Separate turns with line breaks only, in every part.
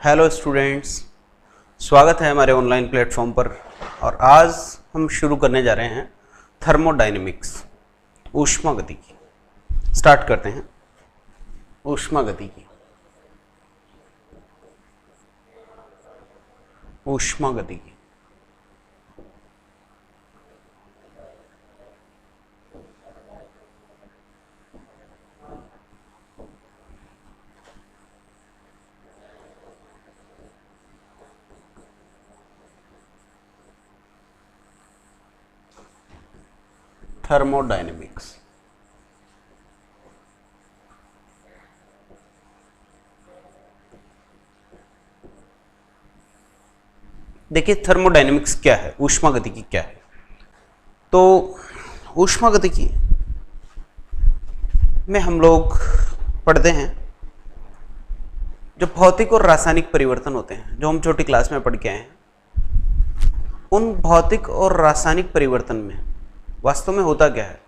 Hello students, स्वागत है हमारे ऑनलाइन प्लेटफॉर्म पर। और आज हम शुरू करने जा रहे हैं थर्मोडायनेमिक्स, ऊष्मागतिकी। स्टार्ट करते हैं ऊष्मागतिकी। ऊष्मागतिकी थर्मोडायनेमिक्स। देखिए, थर्मोडायनेमिक्स क्या है, ऊष्मागतिकी क्या है। तो ऊष्मागतिकी में हम लोग पढ़ते हैं जो भौतिक और रासायनिक परिवर्तन होते हैं, जो हम छोटी क्लास में पढ़ के आए हैं। उन भौतिक और रासायनिक परिवर्तन में वास्तव में होता क्या है,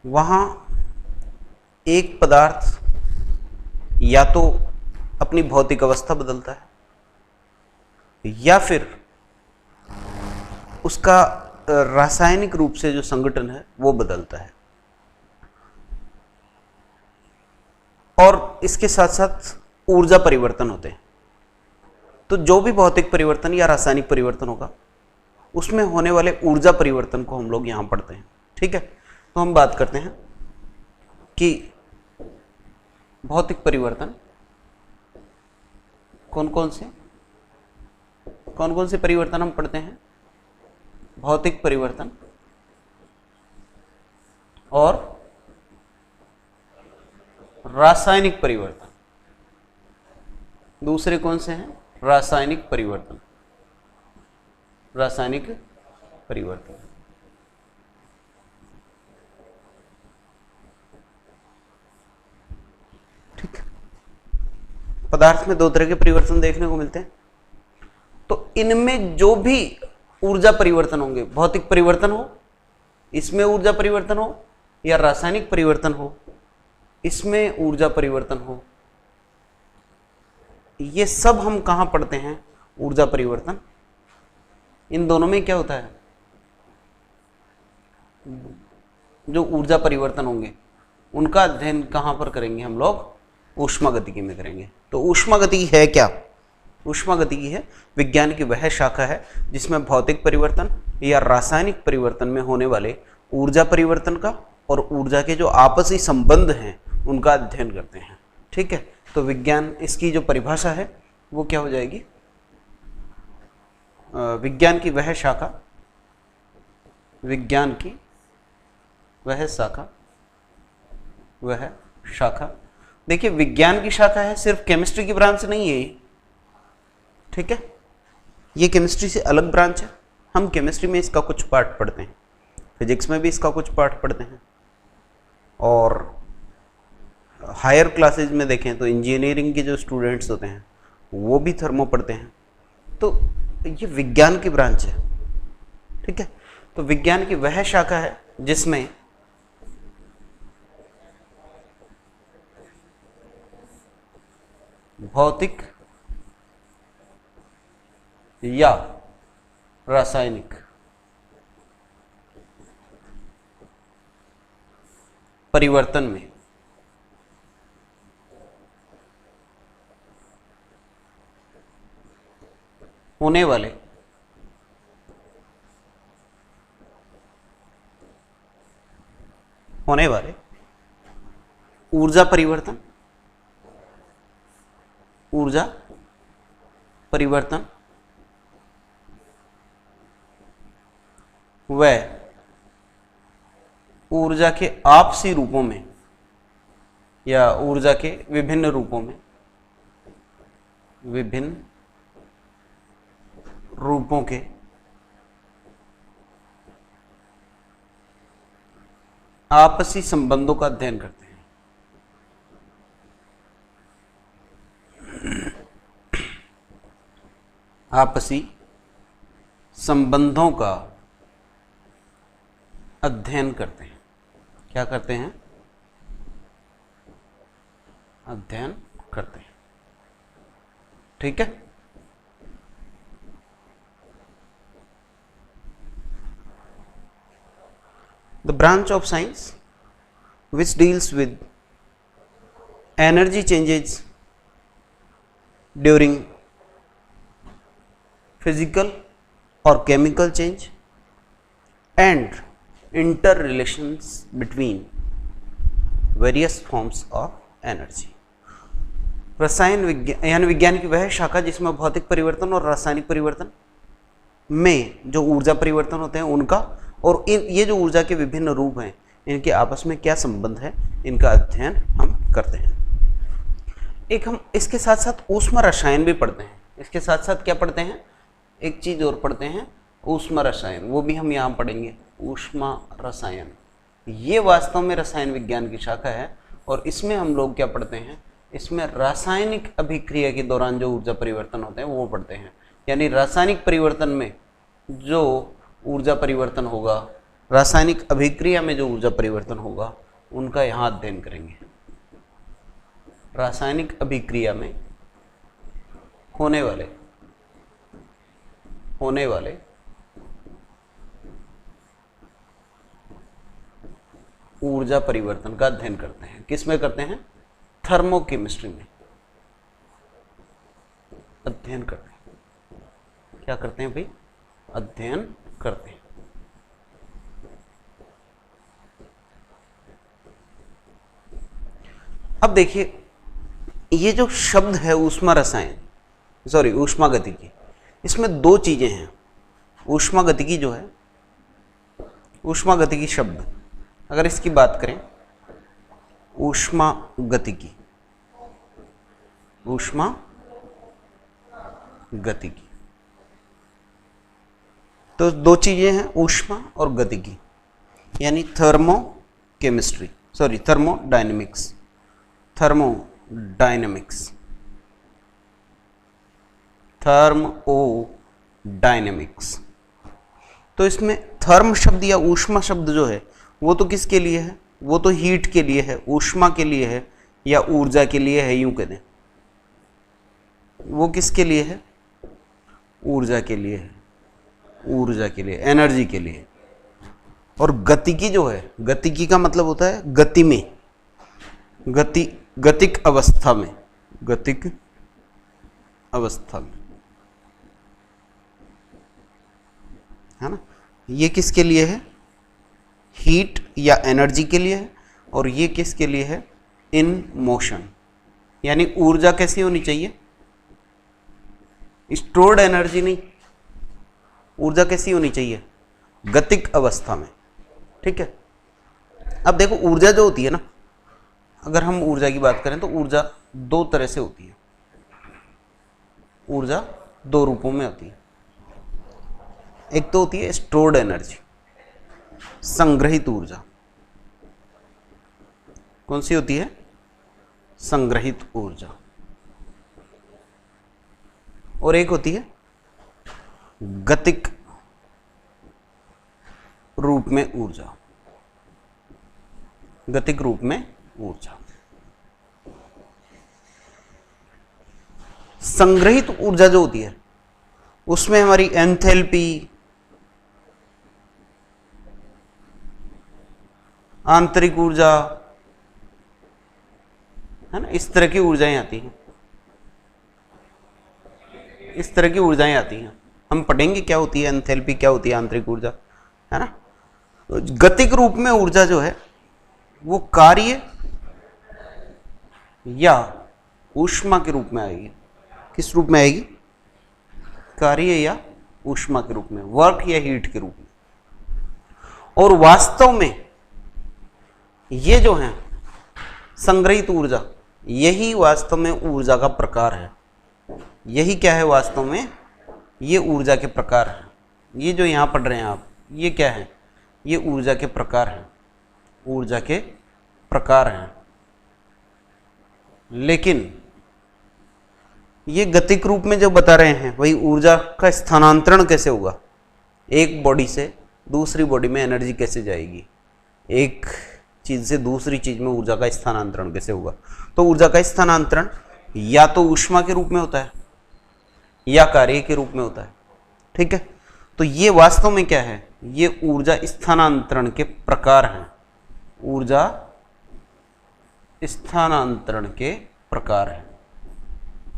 वहाँ एक पदार्थ या तो अपनी भौतिक अवस्था बदलता है या फिर उसका रासायनिक रूप से जो संगठन है वो बदलता है। और इसके साथ साथ ऊर्जा परिवर्तन होते हैं। तो जो भी भौतिक परिवर्तन या रासायनिक परिवर्तन होगा उसमें होने वाले ऊर्जा परिवर्तन को हम लोग यहां पढ़ते हैं। ठीक है, तो हम बात करते हैं कि भौतिक परिवर्तन कौन कौन से परिवर्तन हम पढ़ते हैं। भौतिक परिवर्तन और रासायनिक परिवर्तन। दूसरे कौन से हैं? रासायनिक परिवर्तन। रासायनिक परिवर्तन। ठीक है, पदार्थ में दो तरह के परिवर्तन देखने को मिलते हैं। तो इनमें जो भी ऊर्जा परिवर्तन होंगे, भौतिक परिवर्तन हो, इसमें ऊर्जा परिवर्तन हो, या रासायनिक परिवर्तन हो, इसमें ऊर्जा परिवर्तन हो, ये सब हम कहां पढ़ते हैं? ऊर्जा परिवर्तन। इन दोनों में क्या होता है? जो ऊर्जा परिवर्तन होंगे उनका अध्ययन कहां पर करेंगे हम लोग? ऊष्मागतिकी में करेंगे। तो ऊष्मागतिकी है क्या? ऊष्मागतिकी है विज्ञान की वह शाखा है जिसमें भौतिक परिवर्तन या रासायनिक परिवर्तन में होने वाले ऊर्जा परिवर्तन का और ऊर्जा के जो आपसी संबंध हैं उनका अध्ययन करते हैं। ठीक है, तो विज्ञान, इसकी जो परिभाषा है वो क्या हो जाएगी? विज्ञान की वह शाखा, विज्ञान की वह शाखा। देखिए, विज्ञान की शाखा है, सिर्फ केमिस्ट्री की ब्रांच नहीं है ये। ठीक है, ये केमिस्ट्री से अलग ब्रांच है। हम केमिस्ट्री में इसका कुछ पार्ट पढ़ते हैं, फिजिक्स में भी इसका कुछ पार्ट पढ़ते हैं, और हायर क्लासेज में देखें तो इंजीनियरिंग के जो स्टूडेंट्स होते हैं वो भी थर्मो पढ़ते हैं। तो ये विज्ञान की ब्रांच है। ठीक है, तो विज्ञान की वह शाखा है जिसमें भौतिक या रासायनिक परिवर्तन में होने वाले ऊर्जा परिवर्तन व ऊर्जा के आपसी रूपों में या ऊर्जा के विभिन्न रूपों के आपसी संबंधों का अध्ययन करते हैं। आपसी संबंधों का अध्ययन करते हैं। क्या करते हैं? अध्ययन करते हैं। ठीक है। The branch of science which deals with energy changes during physical or chemical change and interrelations between various forms of energy। रसायन विज्ञान यानी विज्ञान की वह शाखा जिसमें भौतिक परिवर्तन और रासायनिक परिवर्तन में जो ऊर्जा परिवर्तन होते हैं उनका और ये जो ऊर्जा के विभिन्न रूप हैं इनके आपस में क्या संबंध है, इनका अध्ययन हम करते हैं। एक हम इसके साथ साथ ऊष्मा रसायन भी पढ़ते हैं। इसके साथ साथ क्या पढ़ते हैं, एक चीज और पढ़ते हैं, ऊष्मा रसायन, वो भी हम यहाँ पढ़ेंगे। ऊष्मा रसायन ये वास्तव में रसायन विज्ञान की शाखा है और इसमें हम लोग क्या पढ़ते हैं, इसमें रासायनिक अभिक्रिया के दौरान जो ऊर्जा परिवर्तन होते हैं वो पढ़ते हैं। यानी रासायनिक परिवर्तन में जो ऊर्जा परिवर्तन होगा, रासायनिक अभिक्रिया में जो ऊर्जा परिवर्तन होगा उनका यहाँ अध्ययन करेंगे। रासायनिक अभिक्रिया में होने वाले ऊर्जा परिवर्तन का अध्ययन करते हैं। किस में करते हैं, थर्मोकेमिस्ट्री में अध्ययन करते हैं। क्या करते हैं भाई, अध्ययन करते हैं। अब देखिए ये जो शब्द है ऊष्मा रसायन, सॉरी ऊष्मा गतिकी, इसमें दो चीजें हैं। ऊष्मा गतिकी जो है, ऊष्मा गतिकी शब्द अगर इसकी बात करें, ऊष्मा गतिकी, ऊष्मा गतिकी, तो दो चीजें हैं, ऊष्मा और गतिकी, यानी thermochemistry, sorry thermodynamics, thermodynamics, thermodynamics. तो इसमें थर्म शब्द या ऊष्मा शब्द जो है वो तो किसके लिए है, वो तो हीट के लिए है, ऊष्मा के लिए है या ऊर्जा के लिए है, यूं कह दें वो किसके लिए है, ऊर्जा के लिए है, ऊर्जा के लिए, एनर्जी के लिए। और गतिकी जो है, गतिकी का मतलब होता है गति में, गतिक अवस्था में, गतिक अवस्था में, है ना। ये किसके लिए है, हीट या एनर्जी के लिए है, और ये किसके लिए है, इन मोशन, यानी ऊर्जा कैसी होनी चाहिए, स्टोर्ड एनर्जी नहीं, ऊर्जा कैसी होनी चाहिए, गतिक अवस्था में। ठीक है। अब देखो ऊर्जा जो होती है ना, अगर हम ऊर्जा की बात करें तो ऊर्जा दो तरह से होती है, ऊर्जा दो रूपों में होती है। एक तो होती है स्टोर्ड एनर्जी, संग्रहित ऊर्जा। कौन सी होती है, संग्रहित ऊर्जा। और एक होती है गतिक रूप में ऊर्जा, गतिक रूप में ऊर्जा। संग्रहित ऊर्जा जो होती है उसमें हमारी एंथैल्पी, आंतरिक ऊर्जा, है ना, इस तरह की ऊर्जाएं आती हैं, इस तरह की ऊर्जाएं आती हैं। हम पढ़ेंगे क्या होती है एंथैल्पी, क्या होती है आंतरिक ऊर्जा, है ना। तो गतिक रूप में ऊर्जा जो है वो कार्य या ऊष्मा के रूप में आएगी। किस रूप में आएगी, कार्य या ऊष्मा के रूप में, वर्क या हीट के रूप में। और वास्तव में ये जो है संग्रहित ऊर्जा, यही वास्तव में ऊर्जा का प्रकार है। यही क्या है वास्तव में, ये ऊर्जा के प्रकार है। ये जो यहां पढ़ रहे हैं आप, ये क्या है, ये ऊर्जा के प्रकार हैं, ऊर्जा के प्रकार हैं। लेकिन ये गतिक रूप में जो बता रहे हैं वही ऊर्जा का स्थानांतरण कैसे होगा, एक बॉडी से दूसरी बॉडी में एनर्जी कैसे जाएगी, एक चीज से दूसरी चीज में ऊर्जा का स्थानांतरण कैसे होगा। तो ऊर्जा का स्थानांतरण या तो ऊष्मा के रूप में होता है, या कार्य के रूप में होता है। ठीक है, तो ये वास्तव में क्या है, ये ऊर्जा स्थानांतरण के प्रकार हैं। ऊर्जा स्थानांतरण के प्रकार है।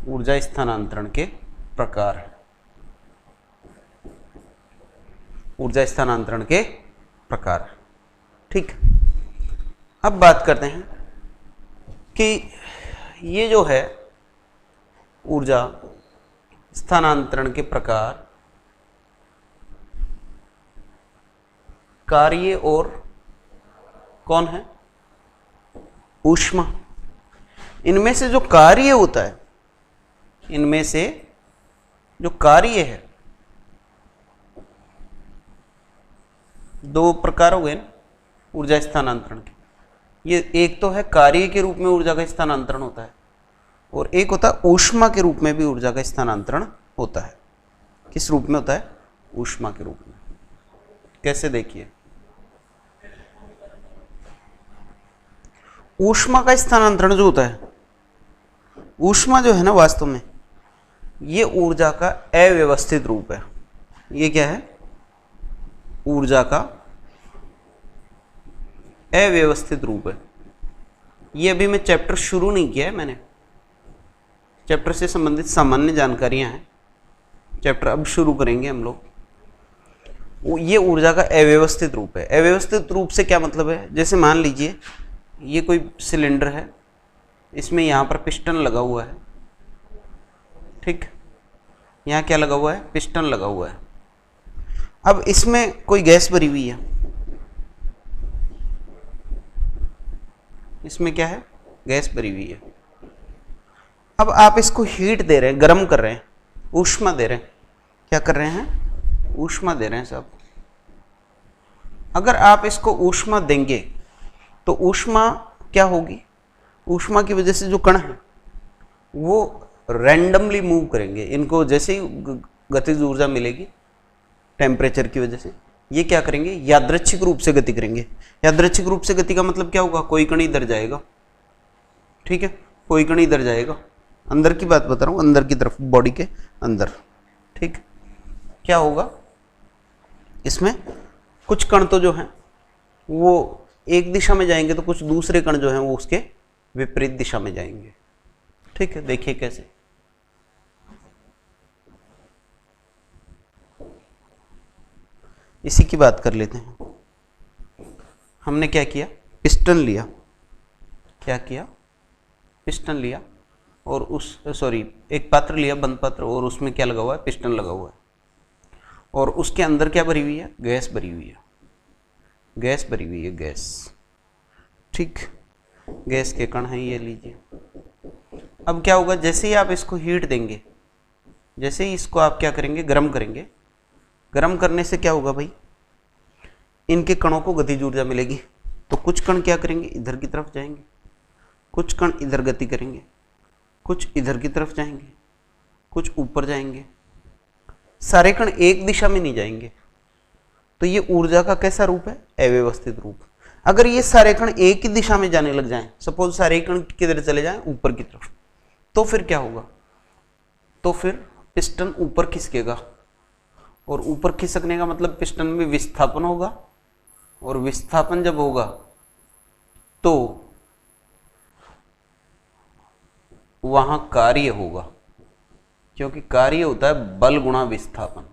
ऊर्जा स्थानांतरण के प्रकार है। ऊर्जा स्थानांतरण के प्रकार। ठीक, अब बात करते हैं कि ये जो है ऊर्जा स्थानांतरण के प्रकार, कार्य और कौन है, ऊष्मा। इनमें से जो कार्य होता है, इनमें से जो कार्य है, दो प्रकार हो गए ना ऊर्जा स्थानांतरण के। ये एक तो है कार्य के रूप में ऊर्जा का स्थानांतरण होता है, और एक होता है ऊष्मा के रूप में भी ऊर्जा का स्थानांतरण होता है। किस रूप में होता है, ऊष्मा के रूप में। कैसे, देखिए, ऊष्मा का स्थानांतरण जो होता है, ऊष्मा जो है ना वास्तव में ये ऊर्जा का अव्यवस्थित रूप है। ये क्या है, ऊर्जा का अव्यवस्थित रूप है। ये अभी मैं चैप्टर शुरू नहीं किया है, मैंने चैप्टर से संबंधित सामान्य जानकारियां हैं, चैप्टर अब शुरू करेंगे हम लोग। ये ऊर्जा का अव्यवस्थित रूप है। अव्यवस्थित रूप से क्या मतलब है, जैसे मान लीजिए ये कोई सिलेंडर है, इसमें यहाँ पर पिस्टन लगा हुआ है। ठीक, यहाँ क्या लगा हुआ है, पिस्टन लगा हुआ है। अब इसमें कोई गैस भरी हुई है, इसमें क्या है, गैस भरी हुई है। अब आप इसको हीट दे रहे हैं, गर्म कर रहे हैं, ऊष्मा दे रहे हैं। क्या कर रहे हैं, ऊष्मा दे रहे हैं साहब। अगर आप इसको ऊष्मा देंगे तो ऊष्मा क्या होगी, ऊष्मा की वजह से जो कण है वो रैंडमली मूव करेंगे। इनको जैसे ही गतिज ऊर्जा मिलेगी टेम्परेचर की वजह से, ये क्या करेंगे, यादृच्छिक रूप से गति करेंगे। यादृच्छिक रूप से गति का मतलब क्या होगा, कोई कण इधर जाएगा, ठीक है, कोई कण इधर जाएगा। अंदर की बात बता रहा हूँ, अंदर की तरफ, बॉडी के अंदर। ठीक, क्या होगा, इसमें कुछ कण तो जो हैं वो एक दिशा में जाएंगे, तो कुछ दूसरे कण जो हैं वो उसके विपरीत दिशा में जाएंगे। ठीक है, देखिए कैसे, इसी की बात कर लेते हैं। हमने क्या किया, पिस्टन लिया, क्या किया, पिस्टन लिया, और एक पात्र लिया, बंद पात्र, और उसमें क्या लगा हुआ है, पिस्टन लगा हुआ है, और उसके अंदर क्या भरी हुई है, गैस भरी हुई है, गैस भरी हुई है, गैस। ठीक, गैस के कण हैं, ये लीजिए। अब क्या होगा, जैसे ही आप इसको हीट देंगे, जैसे ही इसको आप क्या करेंगे, गर्म करेंगे, गर्म करने से क्या होगा भाई, इनके कणों को गतिज ऊर्जा मिलेगी। तो कुछ कण क्या करेंगे, इधर की तरफ जाएंगे, कुछ कण इधर गति करेंगे, कुछ इधर की तरफ जाएंगे, कुछ ऊपर जाएंगे। सारे कण एक दिशा में नहीं जाएंगे। तो ये ऊर्जा का कैसा रूप है, अव्यवस्थित रूप। अगर ये सारे कण एक ही दिशा में जाने लग जाएं, सपोज सारे कण किधर चले जाएं, ऊपर की तरफ, तो फिर क्या होगा, तो फिर पिस्टन ऊपर खिसकेगा, और ऊपर खिसकने का मतलब पिस्टन में विस्थापन होगा, और विस्थापन जब होगा तो वहां कार्य होगा, क्योंकि कार्य होता है बल गुणा विस्थापन।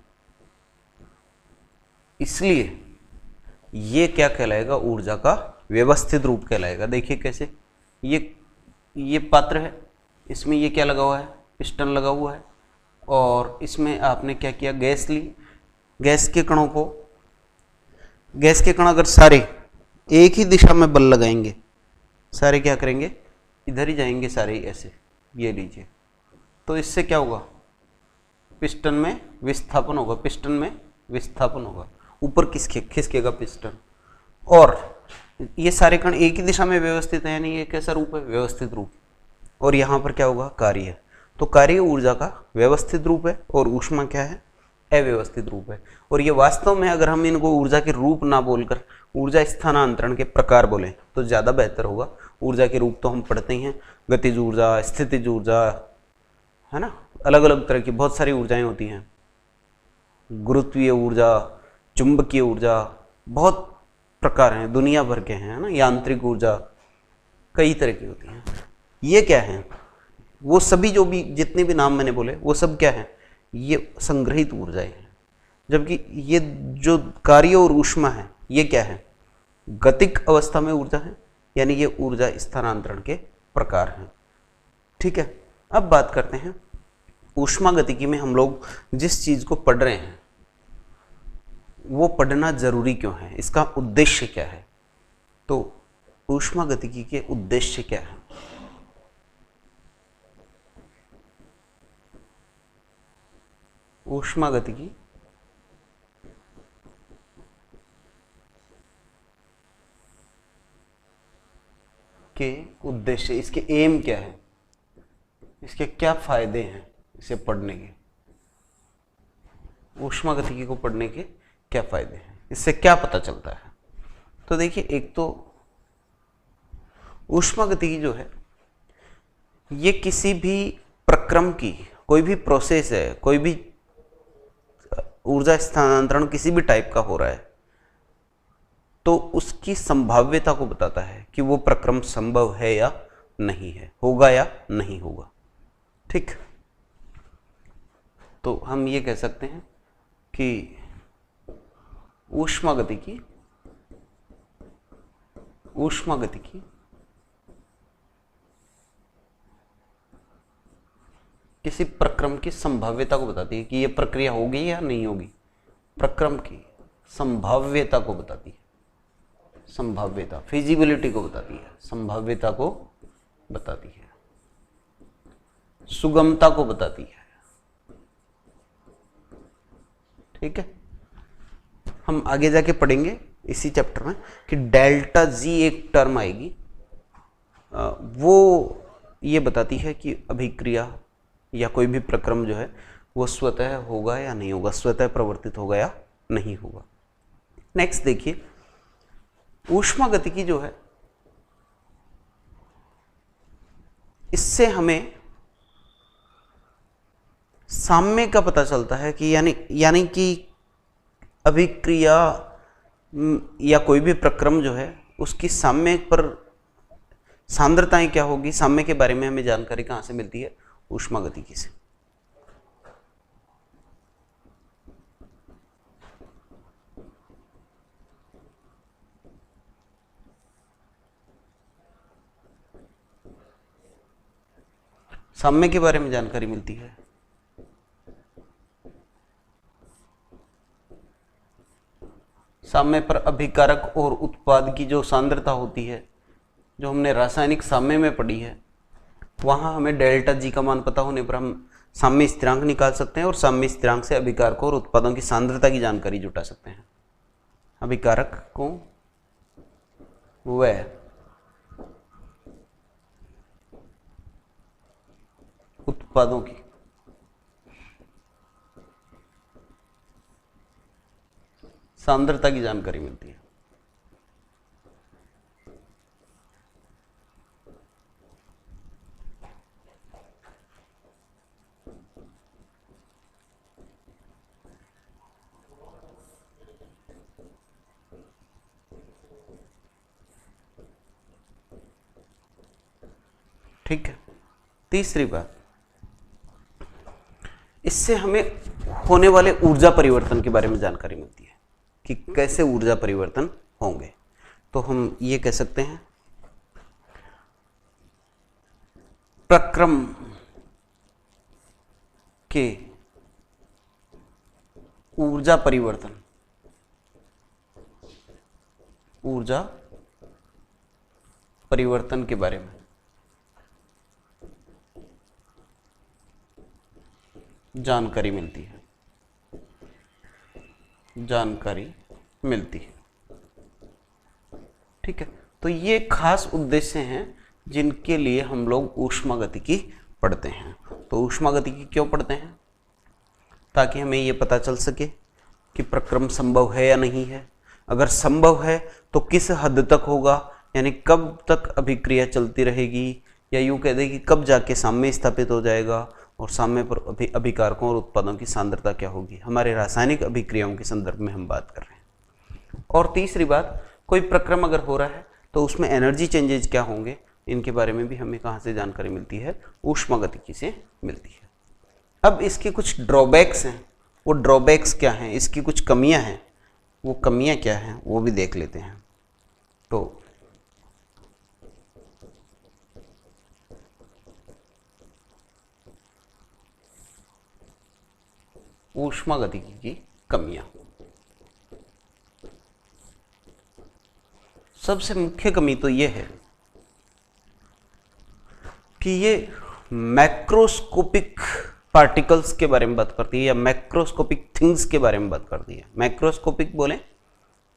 इसलिए ये क्या कहलाएगा, ऊर्जा का व्यवस्थित रूप कहलाएगा। देखिए कैसे, ये पात्र है, इसमें ये क्या लगा हुआ है, पिस्टन लगा हुआ है, और इसमें आपने क्या किया, गैस ली। गैस के कणों को, गैस के कण अगर सारे एक ही दिशा में बल लगाएंगे, सारे क्या करेंगे, इधर ही जाएंगे सारे ही, ऐसे, ये लीजिए। तो इससे क्या होगा, पिस्टन में विस्थापन होगा, पिस्टन में विस्थापन होगा, ऊपर खिसकेगा पिस्टन। और ये सारे कण एक ही दिशा में व्यवस्थित है, यानी ये कैसा रूप है, व्यवस्थित रूप। और यहाँ पर क्या होगा, कार्य। तो कार्य ऊर्जा का व्यवस्थित रूप है, और ऊष्मा क्या है, अव्यवस्थित रूप है। और ये वास्तव में अगर हम इनको ऊर्जा के रूप ना बोलकर ऊर्जा स्थानांतरण के प्रकार बोलें तो ज़्यादा बेहतर होगा। ऊर्जा के रूप तो हम पढ़ते ही हैं, गतिज ऊर्जा, स्थितिज ऊर्जा, है ना, अलग अलग तरह की बहुत सारी ऊर्जाएं होती हैं, गुरुत्वीय ऊर्जा, चुंबकीय ऊर्जा, बहुत प्रकार हैं, दुनिया भर के हैं, है ना, यांत्रिक ऊर्जा, कई तरह की होती हैं। ये क्या है, वो सभी जो भी जितने भी नाम मैंने बोले वो सब क्या है, ये संग्रहित ऊर्जाएं हैं। जबकि ये जो कार्य और ऊष्मा है ये क्या है, गतिक अवस्था में ऊर्जा है, यानी ये ऊर्जा स्थानांतरण के प्रकार हैं। ठीक है, अब बात करते हैं ऊष्मागतिकी में हम लोग जिस चीज को पढ़ रहे हैं वो पढ़ना जरूरी क्यों है, इसका उद्देश्य क्या है। तो ऊष्मागतिकी के उद्देश्य क्या है, ऊष्मागतिकी के उद्देश्य, इसके एम क्या है, इसके क्या फायदे हैं इसे पढ़ने के, ऊष्मागतिकी को पढ़ने के क्या फायदे हैं, इससे क्या पता चलता है। तो देखिए, एक तो ऊष्मागतिकी जो है ये किसी भी प्रक्रम की, कोई भी प्रोसेस है, कोई भी ऊर्जा स्थानांतरण किसी भी टाइप का हो रहा है तो उसकी संभाव्यता को बताता है कि वो प्रक्रम संभव है या नहीं है, होगा या नहीं होगा। ठीक, तो हम ये कह सकते हैं कि ऊष्मागतिकी किसी प्रक्रम की संभाव्यता को बताती है कि ये प्रक्रिया होगी या नहीं होगी, प्रक्रम की संभाव्यता को बताती है, संभाव्यता, फिजिबिलिटी को बताती है, संभाव्यता को बताती है, सुगमता को बताती है। ठीक है, हम आगे जाके पढ़ेंगे इसी चैप्टर में कि डेल्टा जी एक टर्म आएगी, वो ये बताती है कि अभिक्रिया या कोई भी प्रक्रम जो है वो स्वतः होगा या नहीं होगा, स्वतः प्रवर्तित होगा या नहीं होगा। नेक्स्ट देखिए, ऊष्मागतिकी जो है इससे हमें साम्य का पता चलता है कि यानी कि अभिक्रिया या कोई भी प्रक्रम जो है उसकी साम्य पर सांद्रताएं क्या होगी, साम्य के बारे में हमें जानकारी कहां से मिलती है, ऊष्मागतिकी से। साम्य के बारे में जानकारी मिलती है साम्य पर अभिकारक और उत्पाद की जो सांद्रता होती है, जो हमने रासायनिक साम्य में पढ़ी है, वहां हमें डेल्टा जी का मान पता होने पर हम साम्य स्थिरांक निकाल सकते हैं और साम्य स्थिरांक से अभिकारकों और उत्पादों की सांद्रता की जानकारी जुटा सकते हैं। अभिकारक को व उत्पादों की सांद्रता की जानकारी मिलती है। ठीक है, तीसरी बात, इससे हमें होने वाले ऊर्जा परिवर्तन के बारे में जानकारी मिलती है कि कैसे ऊर्जा परिवर्तन होंगे। तो हम ये कह सकते हैं प्रक्रम के ऊर्जा परिवर्तन के बारे में जानकारी मिलती है, ठीक है। तो ये खास उद्देश्य हैं जिनके लिए हम लोग ऊष्मागतिकी पढ़ते हैं। तो ऊष्मागतिकी क्यों पढ़ते हैं? ताकि हमें ये पता चल सके कि प्रक्रम संभव है या नहीं है, अगर संभव है तो किस हद तक होगा, यानी कब तक अभिक्रिया चलती रहेगी, या यूं कह दें कि कब जाके साम्य स्थापित हो जाएगा, और साम्य पर अभिकारकों और उत्पादों की सांद्रता क्या होगी। हमारे रासायनिक अभिक्रियाओं के संदर्भ में हम बात कर रहे हैं। और तीसरी बात, कोई प्रक्रम अगर हो रहा है तो उसमें एनर्जी चेंजेज क्या होंगे, इनके बारे में भी हमें कहाँ से जानकारी मिलती है, ऊष्मागतिकी से मिलती है। अब इसके कुछ ड्रॉबैक्स हैं, वो ड्रॉबैक्स क्या हैं, इसकी कुछ कमियां हैं, वो कमियां क्या हैं वो भी देख लेते हैं। तो ऊष्मागतिकी की कमियां, सबसे मुख्य कमी तो ये है कि ये मैक्रोस्कोपिक पार्टिकल्स के बारे में बात करती है या मैक्रोस्कोपिक थिंग्स के बारे में बात करती है। मैक्रोस्कोपिक बोले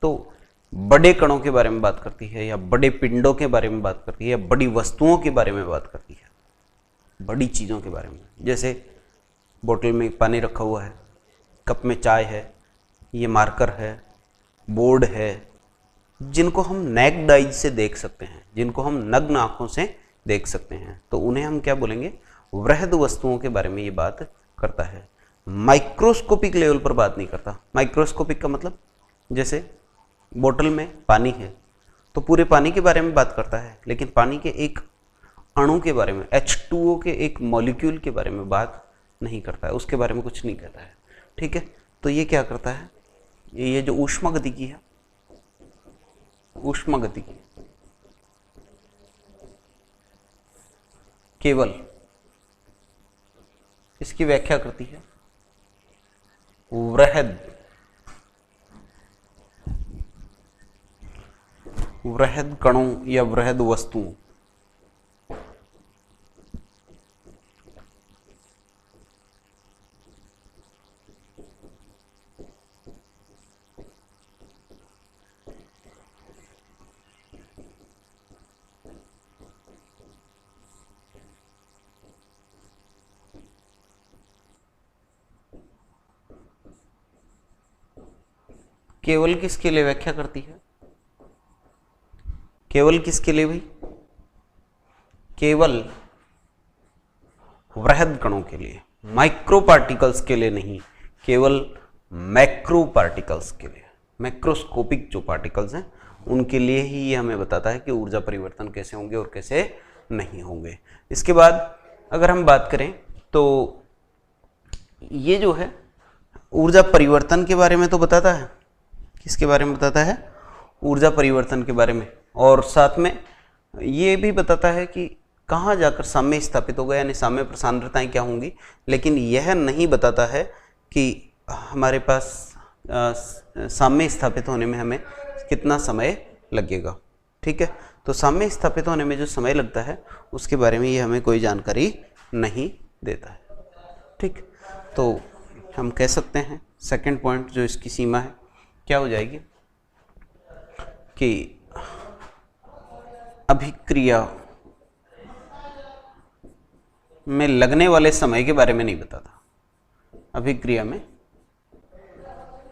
तो बड़े कणों के बारे में बात करती है या बड़े पिंडों के बारे में बात करती है या बड़ी वस्तुओं के बारे में बात करती है, बड़ी चीज़ों के बारे में। जैसे बोतल में पानी रखा हुआ है, कप में चाय है, ये मार्कर है, बोर्ड है, जिनको हम नेक्ड आइज से देख सकते हैं, जिनको हम नग्न आंखों से देख सकते हैं, तो उन्हें हम क्या बोलेंगे, वृहद वस्तुओं के बारे में ये बात करता है। माइक्रोस्कोपिक लेवल पर बात नहीं करता। माइक्रोस्कोपिक का मतलब जैसे बोतल में पानी है तो पूरे पानी के बारे में बात करता है, लेकिन पानी के एक अणु के बारे में, H2O के एक मॉलिक्यूल के बारे में बात नहीं करता है, उसके बारे में कुछ नहीं कहता है। ठीक है, तो ये क्या करता है, ये जो ऊष्मागतिकी है, ऊष्मागतिकी केवल इसकी व्याख्या करती है वृहद कणों या वृहद वस्तुओं, केवल किसके लिए व्याख्या करती है, केवल किसके लिए भाई, केवल वृहद कणों के लिए, माइक्रो पार्टिकल्स के लिए नहीं, केवल मैक्रो पार्टिकल्स के लिए, मैक्रोस्कोपिक जो पार्टिकल्स हैं उनके लिए ही ये हमें बताता है कि ऊर्जा परिवर्तन कैसे होंगे और कैसे नहीं होंगे। इसके बाद अगर हम बात करें तो ये जो है ऊर्जा परिवर्तन के बारे में तो बताता है, किसके बारे में बताता है, ऊर्जा परिवर्तन के बारे में, और साथ में ये भी बताता है कि कहाँ जाकर साम्य स्थापित होगा, यानी साम्य पर सांद्रताएं क्या होंगी, लेकिन यह नहीं बताता है कि हमारे पास साम्य स्थापित होने में हमें कितना समय लगेगा। ठीक है, तो साम्य स्थापित होने में जो समय लगता है उसके बारे में ये हमें कोई जानकारी नहीं देता है। ठीक, तो हम कह सकते हैं सेकंड पॉइंट जो इसकी सीमा है क्या हो जाएगी कि अभिक्रिया में लगने वाले समय के बारे में नहीं बताता। अभिक्रिया में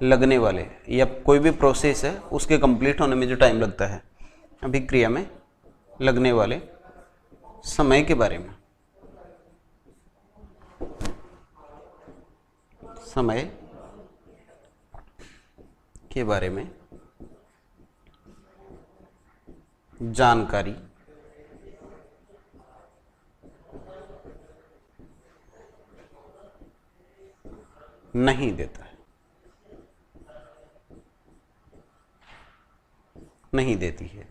लगने वाले या कोई भी प्रोसेस है उसके कंप्लीट होने में जो टाइम लगता है, अभिक्रिया में लगने वाले समय के बारे में, समय के बारे में जानकारी नहीं देता है, नहीं देती है।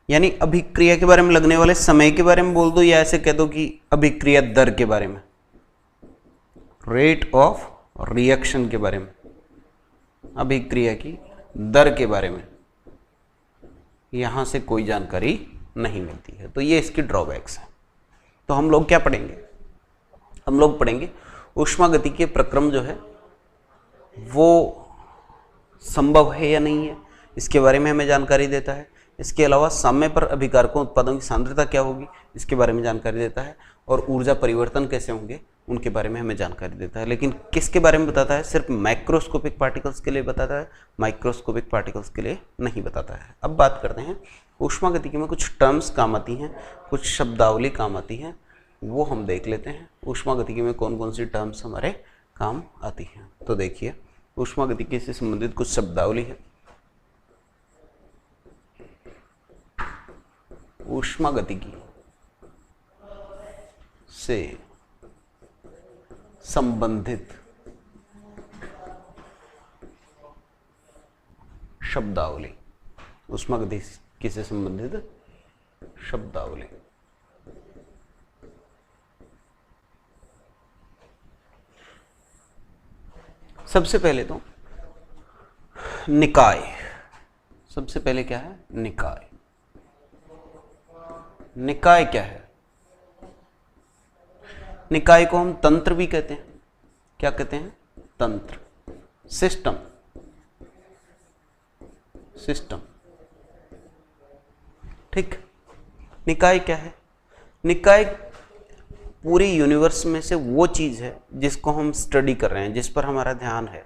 यानी अभिक्रिया के बारे में लगने वाले समय के बारे में बोल दो, या ऐसे कह दो कि अभिक्रिया दर के बारे में, रेट ऑफ रिएक्शन के बारे में, अभिक्रिया की दर के बारे में यहां से कोई जानकारी नहीं मिलती है। तो ये इसकी ड्रॉबैक्स है। तो हम लोग क्या पढ़ेंगे, हम लोग पढ़ेंगे ऊष्मागतिकी के प्रक्रम जो है वो संभव है या नहीं है, इसके बारे में हमें जानकारी देता है। इसके अलावा साम्य पर अभिकारकों उत्पादों की सांद्रता क्या होगी, इसके बारे में जानकारी देता है, और ऊर्जा परिवर्तन कैसे होंगे उनके बारे में हमें जानकारी देता है। लेकिन किसके बारे में बताता है, सिर्फ मैक्रोस्कोपिक पार्टिकल्स के लिए बताता है, माइक्रोस्कोपिक पार्टिकल्स के लिए नहीं बताता है। अब बात करते हैं ऊष्मागतिकी में कुछ टर्म्स काम आती हैं, कुछ शब्दावली काम आती हैं, वो हम देख लेते हैं। ऊष्मागतिकी में कौन कौन सी टर्म्स हमारे काम आती हैं। तो देखिए ऊष्मागतिकी से संबंधित कुछ शब्दावली है। ऊष्मागतिकी से संबंधित शब्दावली, ऊष्मागतिकी से संबंधित शब्दावली। सबसे पहले तो निकाय। सबसे पहले क्या है? निकाय। निकाय क्या है? निकाय को हम तंत्र भी कहते हैं। क्या कहते हैं? तंत्र, सिस्टम। सिस्टम, ठीक। निकाय क्या है? निकाय पूरी यूनिवर्स में से वो चीज है जिसको हम स्टडी कर रहे हैं, जिस पर हमारा ध्यान है,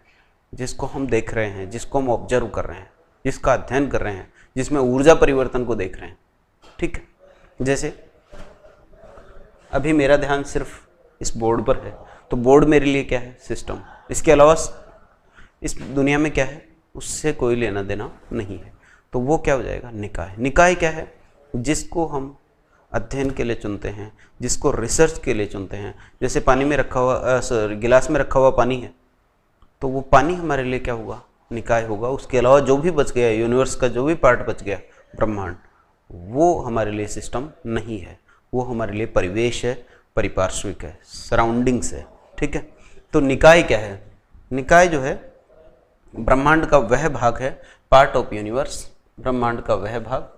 जिसको हम देख रहे हैं, जिसको हम ऑब्जर्व कर रहे हैं, जिसका अध्ययन कर रहे हैं, जिसमें ऊर्जा परिवर्तन को देख रहे हैं, ठीक है। जैसे अभी मेरा ध्यान सिर्फ इस बोर्ड पर है, तो बोर्ड मेरे लिए क्या है? सिस्टम। इसके अलावा इस दुनिया में क्या है? उससे कोई लेना देना नहीं है। तो वो क्या हो जाएगा? निकाय। निकाय क्या है? जिसको हम अध्ययन के लिए चुनते हैं, जिसको रिसर्च के लिए चुनते हैं। जैसे पानी में रखा हुआ गिलास में रखा हुआ पानी है, तो वो पानी हमारे लिए क्या होगा? निकाय होगा। उसके अलावा जो भी बच गया, यूनिवर्स का जो भी पार्ट बच गया, ब्रह्मांड, वो हमारे लिए सिस्टम नहीं है, वो हमारे लिए परिवेश है, परिपार्श्विक है, सराउंडिंग्स है, ठीक है। तो निकाय क्या है? निकाय जो है ब्रह्मांड का वह भाग है, पार्ट ऑफ यूनिवर्स, ब्रह्मांड का वह भाग,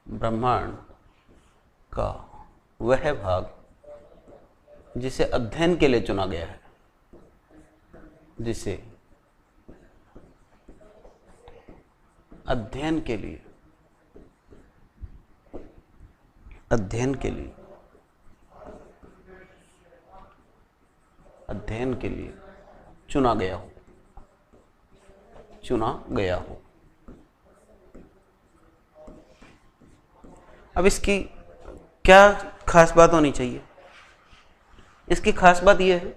ब्रह्मांड का वह भाग जिसे अध्ययन के लिए चुना गया है, जिसे अध्ययन के लिए अध्ययन के लिए चुना गया हो, अब इसकी क्या खास बात होनी चाहिए? इसकी खास बात यह है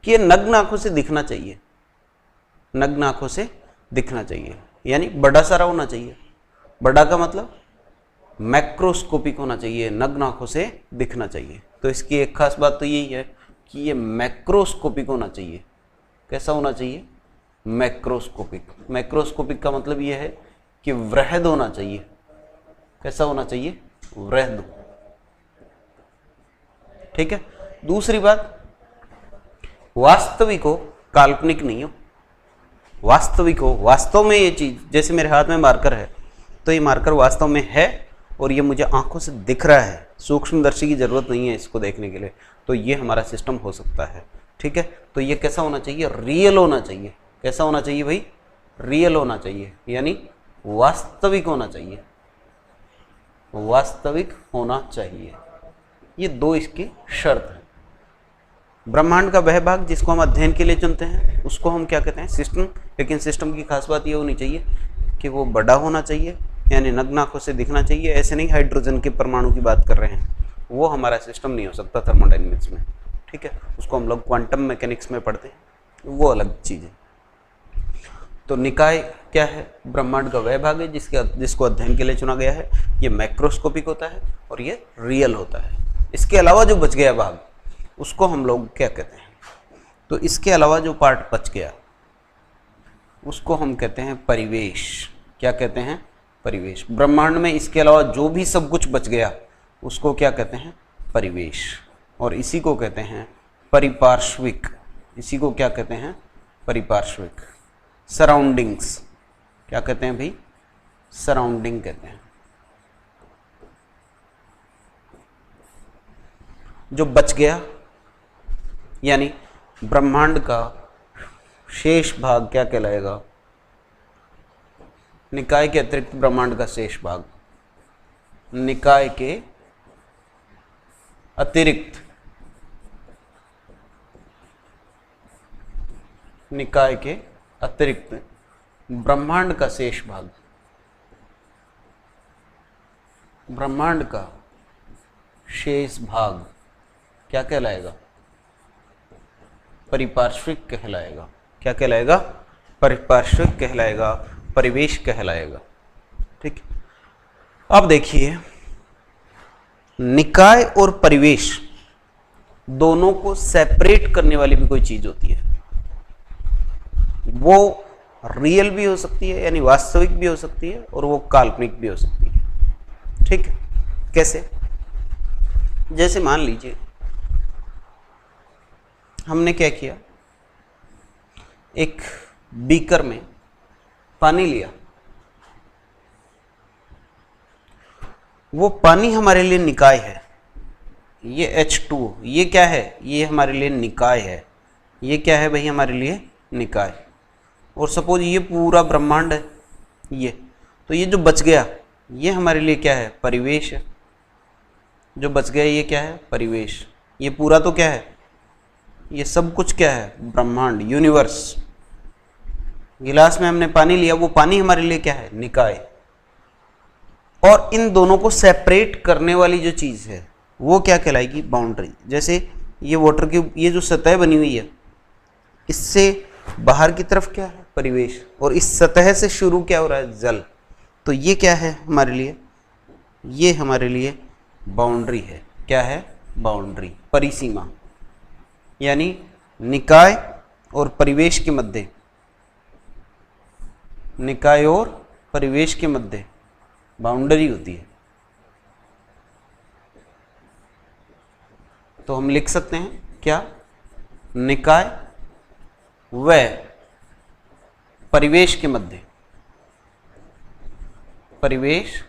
कि ये नग्न आंखों से दिखना चाहिए। नग्न आंखों से दिखना चाहिए यानी बड़ा सारा होना चाहिए। बड़ा का मतलब मैक्रोस्कोपिक होना चाहिए, नग्न आंखों से दिखना चाहिए। तो इसकी एक खास बात तो यही है कि ये मैक्रोस्कोपिक होना चाहिए। कैसा होना चाहिए? मैक्रोस्कोपिक। मैक्रोस्कोपिक का मतलब यह है कि वृहद होना चाहिए। कैसा होना चाहिए? वृहद, ठीक है। दूसरी बात, वास्तविक हो, काल्पनिक नहीं हो। वास्तविक हो, वास्तव में ये चीज, जैसे मेरे हाथ में मार्कर है, तो ये मार्कर वास्तव में है और ये मुझे आंखों से दिख रहा है। सूक्ष्मदर्शी की जरूरत नहीं है इसको देखने के लिए, तो ये हमारा सिस्टम हो सकता है, ठीक है। तो ये कैसा होना चाहिए? रियल होना चाहिए। कैसा होना चाहिए भाई? रियल होना चाहिए, यानी वास्तविक होना चाहिए। वास्तविक होना चाहिए, ये दो इसकी शर्त है। ब्रह्मांड का वह भाग जिसको हम अध्ययन के लिए चुनते हैं, उसको हम क्या कहते हैं? सिस्टम। लेकिन सिस्टम की खास बात ये होनी चाहिए कि वो बड़ा होना चाहिए, यानी नग्न आंखों से दिखना चाहिए। ऐसे नहीं हाइड्रोजन के परमाणु की बात कर रहे हैं, वो हमारा सिस्टम नहीं हो सकता थर्मोडायनेमिक्स में, ठीक है। उसको हम लोग क्वांटम मैकेनिक्स में पढ़ते हैं, वो अलग चीज़ है। तो निकाय क्या है? ब्रह्मांड का वह भाग है जिसको अध्ययन के लिए चुना गया है। ये मैक्रोस्कोपिक होता है और ये रियल होता है। इसके अलावा जो बच गया भाग, उसको हम लोग क्या कहते हैं? तो इसके अलावा जो पार्ट बच गया, उसको हम कहते हैं परिवेश। क्या कहते हैं? परिवेश। ब्रह्मांड में इसके अलावा जो भी सब कुछ बच गया, उसको क्या कहते हैं? परिवेश। और इसी को कहते हैं परिपार्श्विक। इसी को क्या कहते हैं? परिपार्श्विक। सराउंडिंग्स। क्या कहते हैं भाई? सराउंडिंग कहते हैं। जो बच गया, यानी ब्रह्मांड का शेष भाग क्या कहलाएगा? निकाय के अतिरिक्त ब्रह्मांड का शेष भाग। निकाय के अतिरिक्त, निकाय के अतिरिक्त ब्रह्मांड का शेष भाग, ब्रह्मांड का शेष भाग क्या कहलाएगा? परिपार्श्विक कहलाएगा। क्या कहलाएगा? परिपार्श्विक कहलाएगा, परिवेश कहलाएगा। ठीक है, अब देखिए निकाय और परिवेश दोनों को सेपरेट करने वाली भी कोई चीज होती है। वो रियल भी हो सकती है यानी वास्तविक भी हो सकती है और वो काल्पनिक भी हो सकती है। ठीक है, कैसे? जैसे मान लीजिए हमने क्या किया, एक बीकर में पानी लिया, वो पानी हमारे लिए निकाय है। ये H2 ये क्या है? ये हमारे लिए निकाय है। ये क्या है भाई? हमारे लिए निकाय। और सपोज ये पूरा ब्रह्मांड है ये, तो ये जो बच गया ये हमारे लिए क्या है? परिवेश है। जो बच गया ये क्या है? परिवेश। ये पूरा तो क्या है? ये सब कुछ क्या है? ब्रह्मांड, यूनिवर्स। गिलास में हमने पानी लिया, वो पानी हमारे लिए क्या है? निकाय। और इन दोनों को सेपरेट करने वाली जो चीज है वो क्या कहलाएगी? बाउंड्री। जैसे ये वाटर क्यूब, ये जो सतह बनी हुई है, इससे बाहर की तरफ क्या है? परिवेश। और इस सतह से शुरू क्या हो रहा है? जल। तो ये क्या है हमारे लिए? ये हमारे लिए बाउंड्री है। क्या है? बाउंड्री, परिसीमा। यानी निकाय और परिवेश के मध्य, निकाय और परिवेश के मध्य बाउंड्री होती है। तो हम लिख सकते हैं क्या? निकाय व परिवेश के मध्य, परिवेश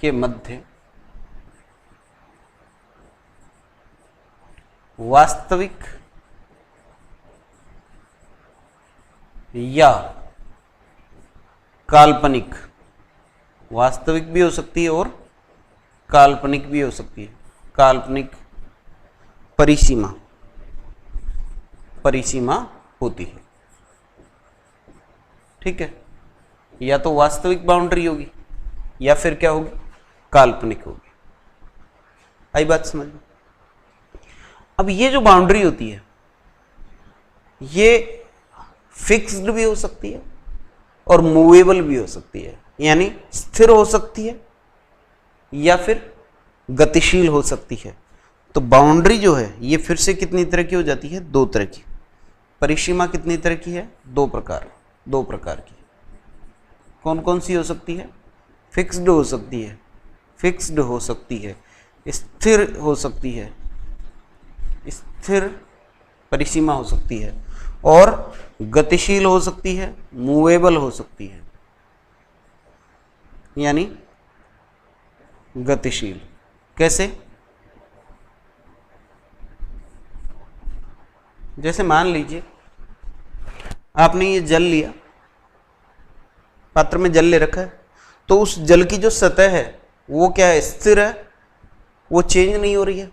के मध्य वास्तविक या काल्पनिक, वास्तविक भी हो सकती है और काल्पनिक भी हो सकती है, काल्पनिक परिसीमा, परिसीमा होती है। ठीक है, या तो वास्तविक बाउंड्री होगी या फिर क्या होगी? काल्पनिक होगी। आई बात समझ में? अब ये जो बाउंड्री होती है ये फिक्स्ड भी हो सकती है और मूवेबल भी हो सकती है, यानी स्थिर हो सकती है या फिर गतिशील हो सकती है। तो बाउंड्री जो है ये फिर से कितनी तरह की हो जाती है? दो तरह की। परिसीमा कितनी तरह की है? दो प्रकार की। कौन कौन सी हो सकती है? फिक्स्ड हो सकती है, फिक्स्ड हो सकती है, स्थिर हो सकती है, स्थिर परिसीमा हो सकती है, और गतिशील हो सकती है, मूवेबल हो सकती है, यानी गतिशील। कैसे? जैसे मान लीजिए आपने ये जल लिया, पात्र में जल ले रखा है, तो उस जल की जो सतह है वो क्या है? स्थिर है, वो चेंज नहीं हो रही है,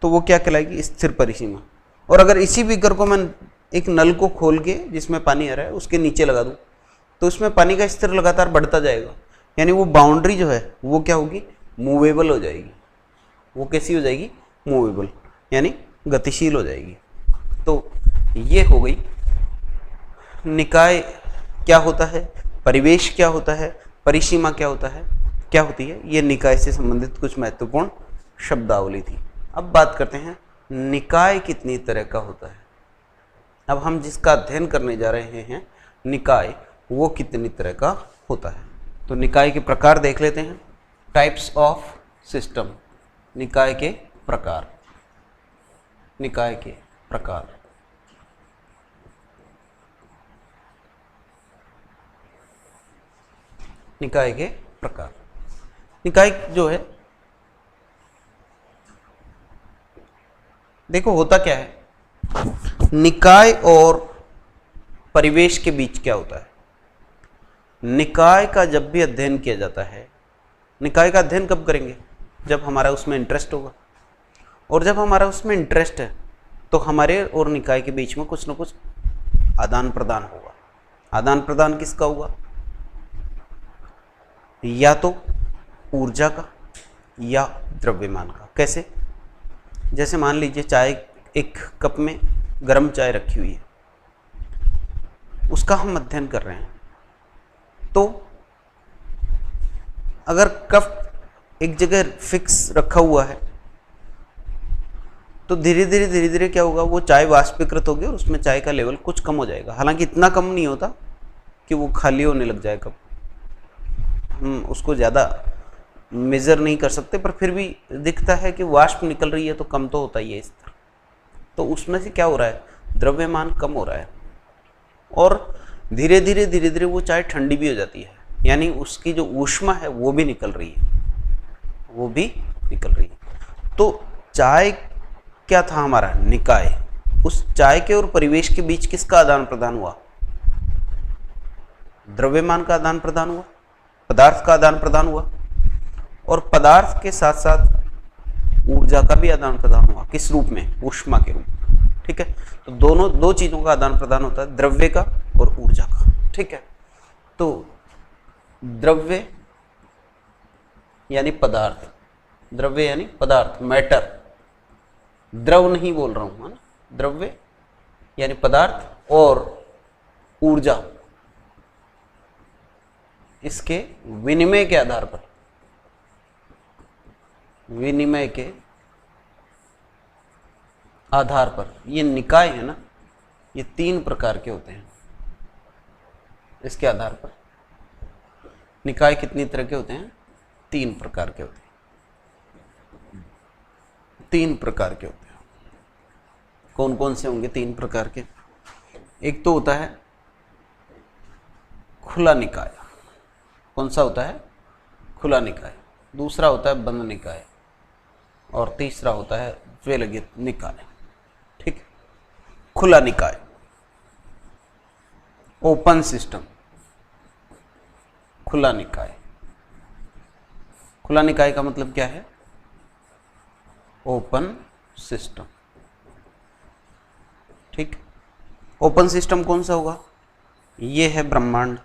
तो वो क्या कहलाएगी? स्थिर परिसीमा। और अगर इसी बीकर को मैं एक नल को खोल के जिसमें पानी आ रहा है उसके नीचे लगा दूं तो उसमें पानी का स्तर लगातार बढ़ता जाएगा, यानी वो बाउंड्री जो है वो क्या होगी? मूवेबल हो जाएगी। वो कैसी हो जाएगी? मूवेबल, यानी गतिशील हो जाएगी। तो ये हो गई निकाय क्या होता है, परिवेश क्या होता है, परिसीमा क्या होता है, क्या होती है। ये निकाय से संबंधित कुछ महत्वपूर्ण शब्दावली थी। अब बात करते हैं निकाय कितनी तरह का होता है। अब हम जिसका अध्ययन करने जा रहे हैं निकाय, वो कितनी तरह का होता है। तो निकाय के प्रकार देख लेते हैं। टाइप्स ऑफ सिस्टम, निकाय के प्रकार, निकाय के प्रकार। निकाय के प्रकार, निकाय जो है देखो होता क्या है, निकाय और परिवेश के बीच क्या होता है। निकाय का जब भी अध्ययन किया जाता है, निकाय का अध्ययन कब करेंगे? जब हमारा उसमें इंटरेस्ट होगा, और जब हमारा उसमें इंटरेस्ट है तो हमारे और निकाय के बीच में कुछ ना कुछ आदान प्रदान होगा। आदान प्रदान किसका होगा? या तो ऊर्जा का या द्रव्यमान का। कैसे? जैसे मान लीजिए चाय, एक कप में गर्म चाय रखी हुई है, उसका हम अध्ययन कर रहे हैं। तो अगर कप एक जगह फिक्स रखा हुआ है तो धीरे धीरे क्या होगा, वो चाय वाष्पीकृत होगी और उसमें चाय का लेवल कुछ कम हो जाएगा। हालांकि इतना कम नहीं होता कि वो खाली होने लग जाए कप, हम उसको ज़्यादा मेज़र नहीं कर सकते, पर फिर भी दिखता है कि वाष्प निकल रही है तो कम तो होता ही है इस तरह। तो उसमें से क्या हो रहा है, द्रव्यमान कम हो रहा है और धीरे धीरे वो चाय ठंडी भी हो जाती है, यानी उसकी जो ऊष्मा है वो भी निकल रही है, वो भी निकल रही है। तो चाय क्या था हमारा, निकाय। उस चाय के और परिवेश के बीच किसका आदान प्रदान हुआ, द्रव्यमान का आदान प्रदान हुआ, पदार्थ का आदान प्रदान हुआ, और पदार्थ के साथ साथ ऊर्जा का भी आदान प्रदान हुआ। किस रूप में, ऊष्मा के रूप में। ठीक है, तो दोनों दो चीजों का आदान प्रदान होता है, द्रव्य का और ऊर्जा का। ठीक है, तो द्रव्य यानी पदार्थ, द्रव्य यानी पदार्थ, मैटर, द्रव नहीं बोल रहा हूं, है ना, द्रव्य यानी पदार्थ, और ऊर्जा इसके विनिमय के आधार पर, विनिमय के आधार पर, ये निकाय है ना, ये 3 प्रकार के होते हैं। इसके आधार पर निकाय कितनी तरह के होते हैं, 3 प्रकार के होते हैं। 3 प्रकार के होते हैं। कौन कौन से होंगे 3 प्रकार के? एक तो होता है खुला निकाय। कौन सा होता है, खुला निकाय। दूसरा होता है बंद निकाय, और तीसरा होता है विलगित निकाय। ठीक, खुला निकाय, ओपन सिस्टम, खुला निकाय। खुला निकाय का मतलब क्या है, ओपन सिस्टम। ठीक, ओपन सिस्टम कौन सा होगा, ये है ब्रह्मांड,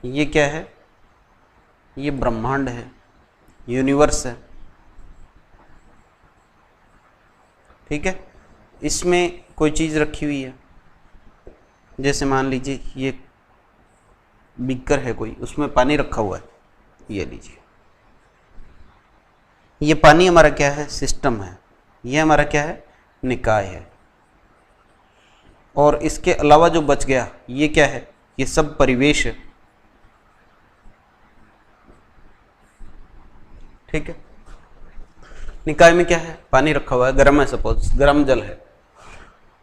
ये क्या है, ये ब्रह्मांड है, यूनिवर्स है। ठीक है, इसमें कोई चीज़ रखी हुई है, जैसे मान लीजिए ये बीकर है कोई, उसमें पानी रखा हुआ है, ये लीजिए, ये पानी हमारा क्या है, सिस्टम है, ये हमारा क्या है, निकाय है। और इसके अलावा जो बच गया ये क्या है, ये सब परिवेश है। ठीक है, निकाय में क्या है, पानी रखा हुआ है, गर्म है, सपोज गर्म जल है,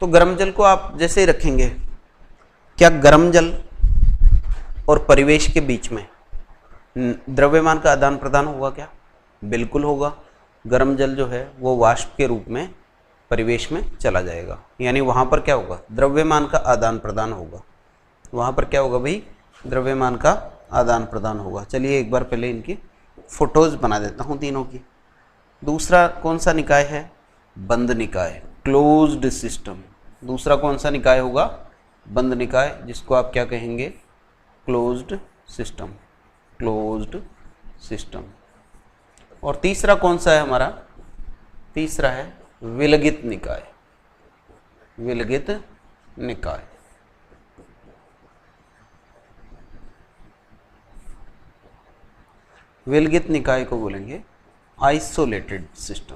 तो गर्म जल को आप जैसे ही रखेंगे, क्या गर्म जल और परिवेश के बीच में द्रव्यमान का आदान प्रदान होगा क्या, बिल्कुल होगा। गर्म जल जो है वो वाष्प के रूप में परिवेश में चला जाएगा, यानी वहाँ पर क्या होगा, द्रव्यमान का आदान प्रदान होगा। वहाँ पर क्या होगा भाई, द्रव्यमान का आदान प्रदान होगा। चलिए एक बार पहले इनकी फोटोज बना देता हूँ तीनों की। दूसरा कौन सा निकाय है, बंद निकाय, क्लोज्ड सिस्टम। दूसरा कौन सा निकाय होगा, बंद निकाय, जिसको आप क्या कहेंगे, क्लोज्ड सिस्टम, क्लोज्ड सिस्टम। और तीसरा कौन सा है हमारा, तीसरा है विलगित निकाय, विलगित निकाय। विलगित निकाय को बोलेंगे आइसोलेटेड सिस्टम,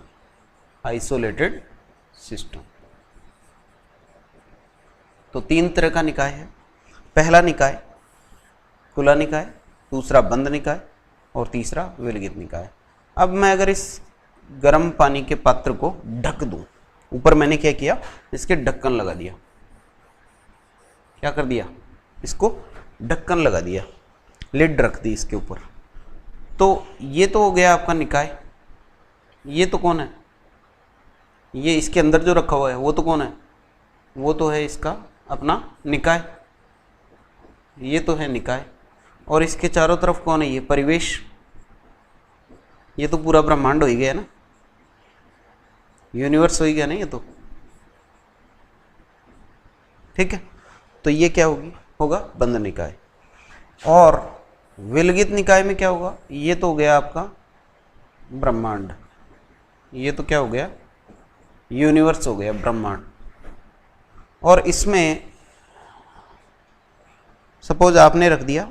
आइसोलेटेड सिस्टम। तो 3 तरह का निकाय है, पहला निकाय खुला निकाय, दूसरा बंद निकाय, और तीसरा विलगित निकाय। अब मैं अगर इस गर्म पानी के पात्र को ढक दूं, ऊपर मैंने क्या किया, इसके ढक्कन लगा दिया, क्या कर दिया, इसको ढक्कन लगा दिया, लिड रख दी इसके ऊपर, तो ये तो हो गया आपका निकाय। ये तो कौन है, ये इसके अंदर जो रखा हुआ है वो तो कौन है, वो तो है इसका अपना निकाय, ये तो है निकाय। और इसके चारों तरफ कौन है, ये परिवेश, ये तो पूरा ब्रह्मांड हो ही गया ना, यूनिवर्स हो ही गया ना ये तो। ठीक है, तो ये क्या होगी, होगा बंद निकाय। और विलगित निकाय में क्या होगा, ये तो हो गया आपका ब्रह्मांड। ये तो क्या हो गया, यूनिवर्स हो गया, ब्रह्मांड। और इसमें सपोज आपने रख दिया,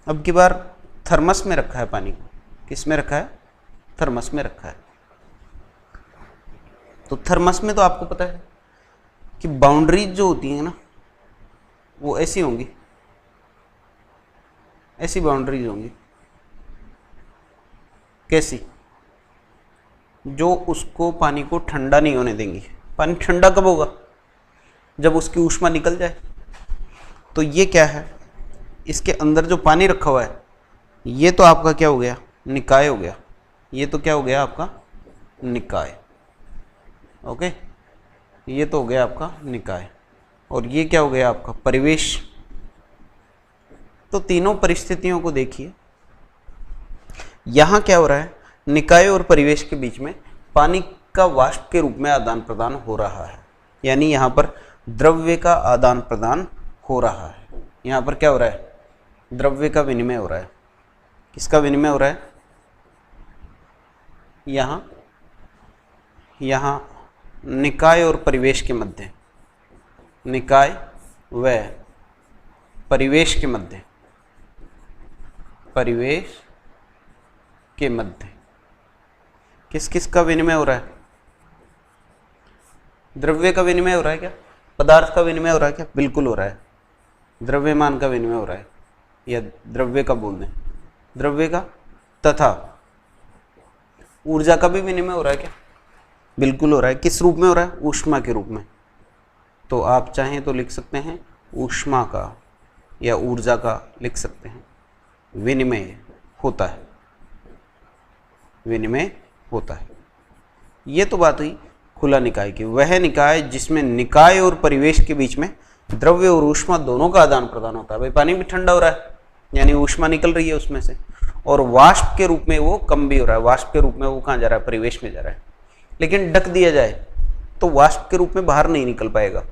अब की बार थर्मस में रखा है पानी को। किस में रखा है, थर्मस में रखा है। तो थर्मस में तो आपको पता है कि बाउंड्रीज जो होती हैं ना वो ऐसी होंगी, ऐसी बाउंड्रीज होंगी। कैसी, जो उसको पानी को ठंडा नहीं होने देंगी। पानी ठंडा कब होगा, जब उसकी ऊष्मा निकल जाए। तो ये क्या है, इसके अंदर जो पानी रखा हुआ है ये तो आपका क्या हो गया, निकाय हो गया। ये तो क्या हो गया आपका, निकाय। ओके, ये तो हो गया आपका निकाय। और ये क्या हो गया आपका, परिवेश। तो तीनों परिस्थितियों को देखिए, यहां क्या हो रहा है, निकाय और परिवेश के बीच में पानी का वाष्प के रूप में आदान प्रदान हो रहा है। यानी यहां पर द्रव्य का आदान प्रदान हो रहा है। यहां पर क्या हो रहा है, द्रव्य का विनिमय हो रहा है। किसका विनिमय हो रहा है, यहां निकाय और परिवेश के मध्य, निकाय व परिवेश के मध्य, परिवेश के मध्य किस किस का विनिमय हो रहा है, द्रव्य का विनिमय हो रहा है क्या, पदार्थ का विनिमय हो रहा है क्या, बिल्कुल हो रहा है। द्रव्यमान का विनिमय हो रहा है, या द्रव्य का बोल दें, द्रव्य का, तथा ऊर्जा का भी विनिमय हो रहा है क्या, बिल्कुल हो रहा है। किस रूप में हो रहा है, ऊष्मा के रूप में। तो आप चाहें तो लिख सकते हैं ऊष्मा का या ऊर्जा का लिख सकते हैं, विनिमय होता है, विनिमय होता है। ये तो बात हुई खुला निकाय की। वह निकाय जिसमें निकाय और परिवेश के बीच में द्रव्य और ऊष्मा दोनों का आदान प्रदान होता है। भाई पानी भी ठंडा हो रहा है, यानी ऊष्मा निकल रही है उसमें से, और वाष्प के रूप में वो कम भी हो रहा है। वाष्प के रूप में वो कहाँ जा रहा है, परिवेश में जा रहा है। लेकिन ढक दिया जाए तो वाष्प के रूप में बाहर नहीं निकल पाएगा,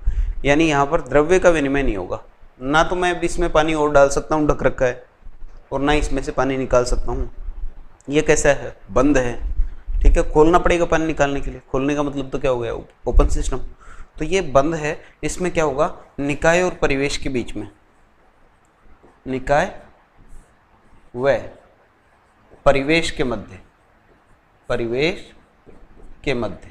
यानी यहाँ पर द्रव्य का विनिमय नहीं होगा। ना तो मैं इसमें पानी और डाल सकता हूँ, ढक रखा है, और ना इसमें से पानी निकाल सकता हूँ। ये कैसा है, बंद है, ठीक है। खोलना पड़ेगा पानी निकालने के लिए। खोलने का मतलब तो क्या हो गया, ओपन सिस्टम। तो ये बंद है, इसमें क्या होगा, निकाय और परिवेश के बीच में, निकाय व परिवेश के मध्य, परिवेश के मध्य,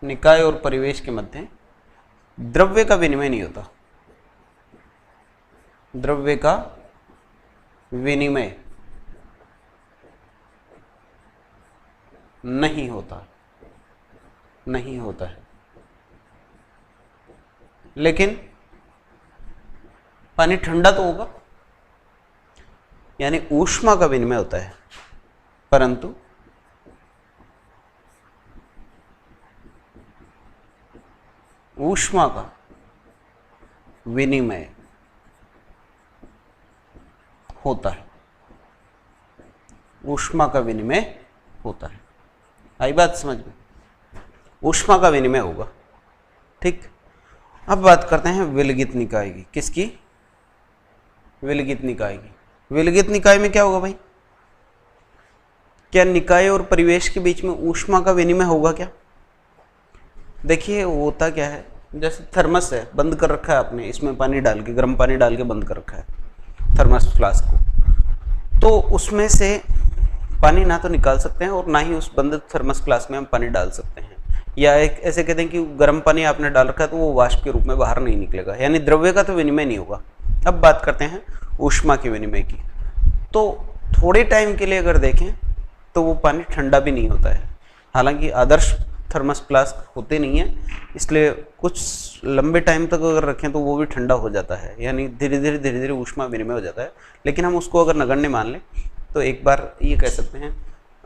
निकाय और परिवेश के मध्य द्रव्य का विनिमय नहीं होता। द्रव्य का विनिमय नहीं होता, नहीं होता है। लेकिन पानी ठंडा तो होगा, यानी ऊष्मा का विनिमय होता है, परंतु ऊष्मा का विनिमय होता है, ऊष्मा का विनिमय होता है। आई बात समझ में, ऊष्मा का विनिमय होगा, ठीक। अब बात करते हैं विलगित निकाय की। किसकी, विलगित निकाय की। विलगित निकाय में क्या होगा भाई, क्या निकाय और परिवेश के बीच में ऊष्मा का विनिमय होगा क्या। देखिए होता क्या है, जैसे थर्मस है, बंद कर रखा है आपने, इसमें पानी डाल के, गर्म पानी डाल के बंद कर रखा है थर्मस फ्लास्क को, तो उसमें से पानी ना तो निकाल सकते हैं और ना ही उस बंद थर्मस फ्लास्क में हम पानी डाल सकते हैं। या एक ऐसे कहते हैं कि गर्म पानी आपने डाल रखा है तो वो वाष्प के रूप में बाहर नहीं निकलेगा, यानी द्रव्य का तो विनिमय नहीं होगा। अब बात करते हैं ऊष्मा के विनिमय की। तो थोड़े टाइम के लिए अगर देखें तो वो पानी ठंडा भी नहीं होता है। हालांकि आदर्श थर्मस फ्लास्क होते नहीं है, इसलिए कुछ लंबे टाइम तक अगर रखें तो वो भी ठंडा हो जाता है, यानी धीरे धीरे ऊष्मा विनिमय हो जाता है। लेकिन हम उसको अगर नगण्य मान लें तो एक बार ये कह सकते हैं,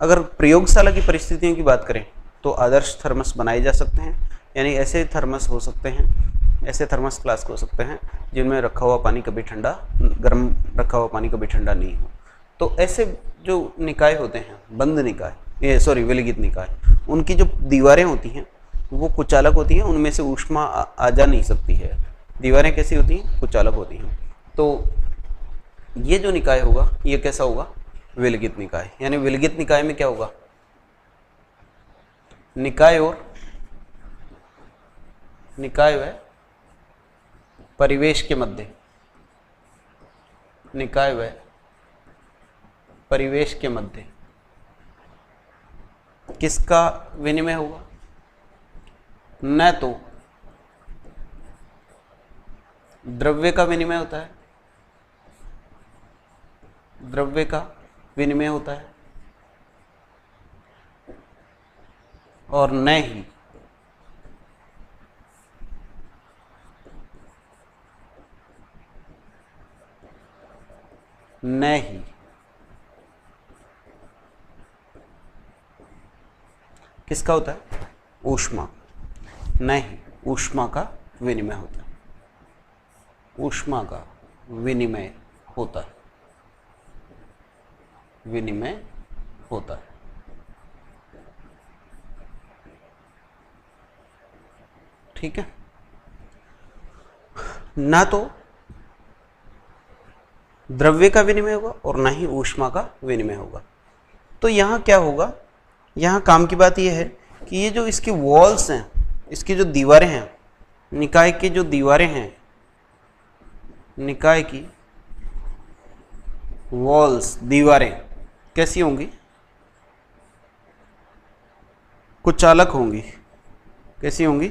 अगर प्रयोगशाला की परिस्थितियों की बात करें तो आदर्श थर्मस बनाए जा सकते हैं, यानी ऐसे थर्मस हो सकते हैं, ऐसे थर्मस फ्लास्क हो सकते हैं जिनमें रखा हुआ पानी कभी ठंडा, गर्म रखा हुआ पानी कभी ठंडा नहीं हो। तो ऐसे जो निकाय होते हैं, बंद निकाय, ये सॉरी विलगित निकाय, उनकी जो दीवारें होती हैं वो कुचालक होती हैं, उनमें से ऊष्मा आ जा नहीं सकती है। दीवारें कैसी होती हैं, कुचालक होती हैं। तो ये जो निकाय होगा ये कैसा होगा, विलगित निकाय। यानी विलगित निकाय में क्या होगा, निकाय व परिवेश के मध्य, निकाय व परिवेश के मध्य किसका विनिमय होगा, न तो द्रव्य का विनिमय होता है, द्रव्य का विनिमय होता है, और न ही किसका होता है, ऊष्मा, न ही ऊष्मा का विनिमय होता है, ऊष्मा का विनिमय होता है, विनिमय होता है। ठीक है, ना तो द्रव्य का विनिमय होगा और ना ही ऊष्मा का विनिमय होगा। तो यहां क्या होगा, यहां काम की बात यह है कि ये जो इसकी वॉल्स हैं, इसकी जो दीवारें हैं, निकाय की जो दीवारें हैं, निकाय की वॉल्स, दीवारें कैसी होंगी, कुचालक होंगी। कैसी होंगी,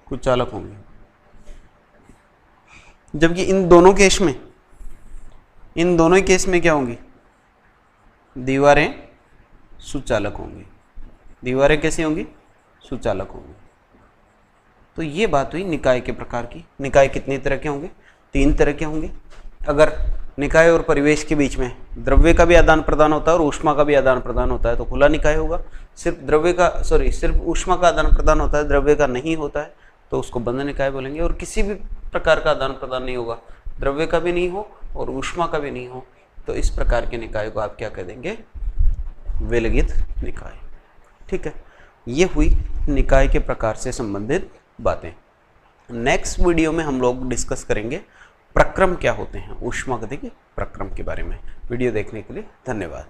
कुचालक होंगी। जबकि इन दोनों केस में, इन दोनों केस में क्या होंगी, दीवारें सुचालक होंगी। दीवारें कैसी होंगी, सुचालक होंगी। तो ये बात हुई निकाय के प्रकार की। निकाय कितने तरह के होंगे, 3 तरह के होंगे। अगर निकाय और परिवेश के बीच में द्रव्य का भी आदान प्रदान होता है और ऊष्मा का भी आदान प्रदान होता है तो खुला निकाय होगा। सिर्फ ऊष्मा का आदान प्रदान होता है, द्रव्य का नहीं होता है, तो उसको बंद निकाय बोलेंगे। और किसी भी प्रकार का आदान प्रदान नहीं होगा, द्रव्य का भी नहीं हो और ऊष्मा का भी नहीं हो, तो इस प्रकार के निकाय को आप क्या कह देंगे, विलगित निकाय। ठीक है, ये हुई निकाय के प्रकार से संबंधित बातें। नेक्स्ट वीडियो में हम लोग डिस्कस करेंगे प्रक्रम क्या होते हैं, ऊष्मागतिकी प्रक्रम के बारे में। वीडियो देखने के लिए धन्यवाद।